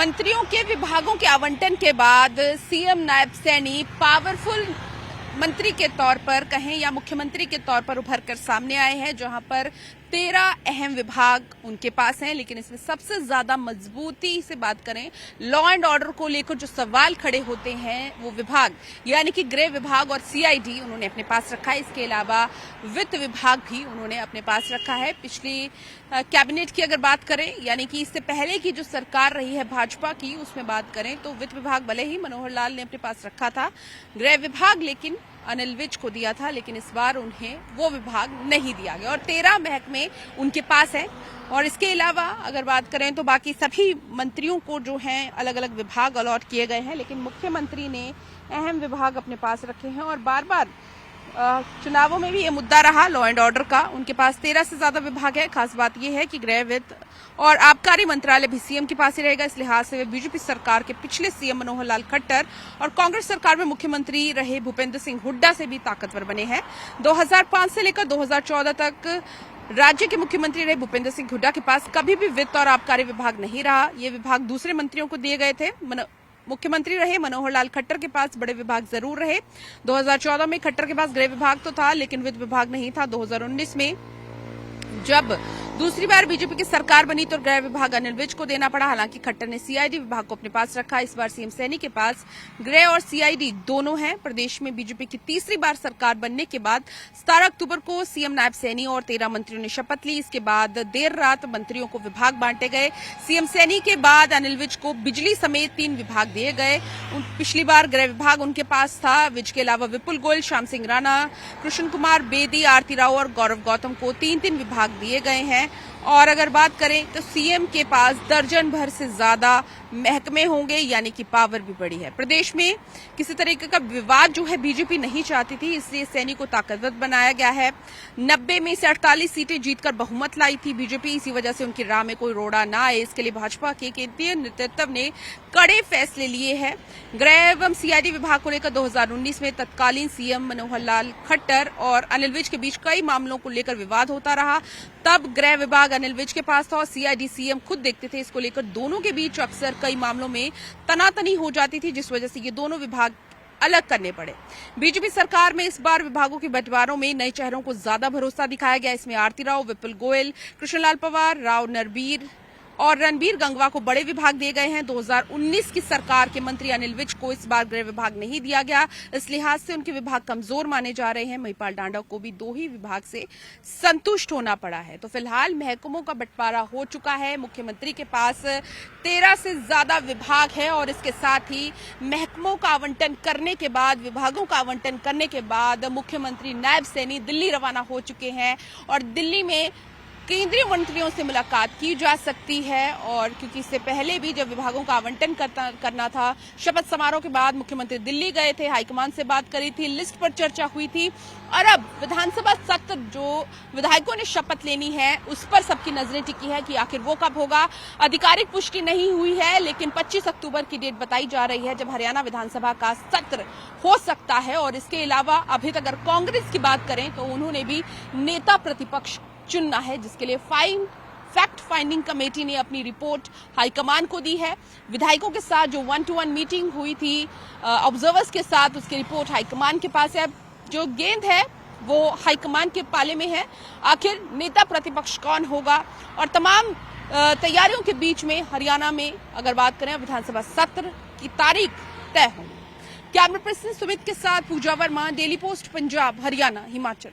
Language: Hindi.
मंत्रियों के विभागों के आवंटन के बाद सीएम नायब सैनी पावरफुल मंत्री के तौर पर कहें या मुख्यमंत्री के तौर पर उभर कर सामने आए हैं, जहां पर 13 अहम विभाग उनके पास हैं। लेकिन इसमें सबसे ज्यादा मजबूती से बात करें, लॉ एंड ऑर्डर को लेकर जो सवाल खड़े होते हैं वो विभाग यानी कि गृह विभाग और सीआईडी उन्होंने अपने पास रखा है। इसके अलावा वित्त विभाग भी उन्होंने अपने पास रखा है। पिछली कैबिनेट की अगर बात करें, यानी कि इससे पहले की जो सरकार रही है भाजपा की, उसमें बात करें तो वित्त विभाग भले ही मनोहर लाल ने अपने पास रखा था, गृह विभाग लेकिन अनिल विज को दिया था, लेकिन इस बार उन्हें वो विभाग नहीं दिया गया और 13 महकमे उनके पास है। और इसके अलावा अगर बात करें तो बाकी सभी मंत्रियों को जो हैं अलग अलग विभाग अलॉट किए गए हैं, लेकिन मुख्यमंत्री ने अहम विभाग अपने पास रखे हैं। और बार बार चुनावों में भी ये मुद्दा रहा लॉ एंड ऑर्डर का। उनके पास 13 से ज्यादा विभाग है। खास बात यह है कि गृह, वित्त और आबकारी मंत्रालय भी सीएम के पास ही रहेगा। इस लिहाज से वे बीजेपी सरकार के पिछले सीएम मनोहर लाल खट्टर और कांग्रेस सरकार में मुख्यमंत्री रहे भूपेंद्र सिंह हुड्डा से भी ताकतवर बने हैं। 2005 से लेकर 2014 तक राज्य के मुख्यमंत्री रहे भूपेंद्र सिंह हुड्डा के पास कभी भी वित्त और आबकारी विभाग नहीं रहा। ये विभाग दूसरे मंत्रियों को दिए गए थे। मुख्यमंत्री रहे मनोहर लाल खट्टर के पास बड़े विभाग जरूर रहे। 2014 में खट्टर के पास गृह विभाग तो था, लेकिन वित्त विभाग नहीं था। 2019 में जब दूसरी बार बीजेपी की सरकार बनी तो गृह विभाग अनिल विज को देना पड़ा। हालांकि खट्टर ने सीआईडी विभाग को अपने पास रखा। इस बार सीएम सैनी के पास गृह और सीआईडी दोनों हैं। प्रदेश में बीजेपी की तीसरी बार सरकार बनने के बाद 17 अक्टूबर को सीएम नायब सैनी और 13 मंत्रियों ने शपथ ली। इसके बाद देर रात मंत्रियों को विभाग बांटे गए। सीएम सैनी के बाद अनिल विज को बिजली समेत 3 विभाग दिए गए। पिछली बार गृह विभाग उनके पास था। विज के अलावा विपुल गोयल, श्याम सिंह राणा, कृष्ण कुमार बेदी, आरती राव और गौरव गौतम को 3-3 विभाग दिए गए हैं। और अगर बात करें तो सीएम के पास दर्जन भर से ज्यादा महकमे होंगे, यानी कि पावर भी बड़ी है। प्रदेश में किसी तरीके का विवाद जो है बीजेपी नहीं चाहती थी, इसलिए सैनी को ताकतवर बनाया गया है। 90 में से 48 सीटें जीतकर बहुमत लाई थी बीजेपी। इसी वजह से उनकी राह में कोई रोड़ा ना आए, इसके लिए भाजपा के केंद्रीय नेतृत्व ने कड़े फैसले लिए हैं। गृह एवं सीआईडी विभाग को लेकर 2019 में तत्कालीन सीएम मनोहर लाल खट्टर और अनिल विज के बीच कई मामलों को लेकर विवाद होता रहा। तब गृह विभाग अनिल विज के पास था और सीआईडी सीएम खुद देखते थे। इसको लेकर दोनों के बीच अक्सर कई मामलों में तनातनी हो जाती थी, जिस वजह से ये दोनों विभाग अलग करने पड़े। बीजेपी सरकार में इस बार विभागों के बंटवारों में नए चेहरों को ज्यादा भरोसा दिखाया गया। इसमें आरती राव, विपुल गोयल, कृष्णलाल पवार, राव नरबीर और रणबीर गंगवा को बड़े विभाग दिए गए हैं। 2019 की सरकार के मंत्री अनिल विज को इस बार गृह विभाग नहीं दिया गया। इस लिहाज से उनके विभाग कमजोर माने जा रहे हैं। महिपाल डांडा को भी 2 ही विभाग से संतुष्ट होना पड़ा है। तो फिलहाल महकमों का बंटवारा हो चुका है। मुख्यमंत्री के पास 13 से ज्यादा विभाग है और इसके साथ ही महकमों का आवंटन करने के बाद, विभागों का आवंटन करने के बाद मुख्यमंत्री नायब सैनी दिल्ली रवाना हो चुके हैं और दिल्ली में केंद्रीय मंत्रियों से मुलाकात की जा सकती है। और क्योंकि इससे पहले भी जब विभागों का आवंटन करना था, शपथ समारोह के बाद मुख्यमंत्री दिल्ली गए थे, हाईकमान से बात करी थी, लिस्ट पर चर्चा हुई थी और अब विधानसभा सत्र जो विधायकों ने शपथ लेनी है उस पर सबकी नजरें टिकी है कि आखिर वो कब होगा। आधिकारिक पुष्टि नहीं हुई है, लेकिन 25 अक्टूबर की डेट बताई जा रही है जब हरियाणा विधानसभा का सत्र हो सकता है। और इसके अलावा अभी तक अगर कांग्रेस की बात करें तो उन्होंने भी नेता प्रतिपक्ष चुनना है, जिसके लिए फैक्ट फाइंडिंग कमेटी ने अपनी रिपोर्ट हाईकमान को दी है। विधायकों के साथ जो 1-to-1 मीटिंग हुई थी ऑब्जर्वर्स के साथ, उसकी रिपोर्ट हाईकमान के पास है। जो गेंद है वो हाईकमान के पाले में है। आखिर नेता प्रतिपक्ष कौन होगा और तमाम तैयारियों के बीच में हरियाणा में अगर बात करें विधानसभा सत्र की तारीख तय होगी। कैमरा पर्सन सुमित के साथ पूजा वर्मा, डेली पोस्ट पंजाब, हरियाणा, हिमाचल।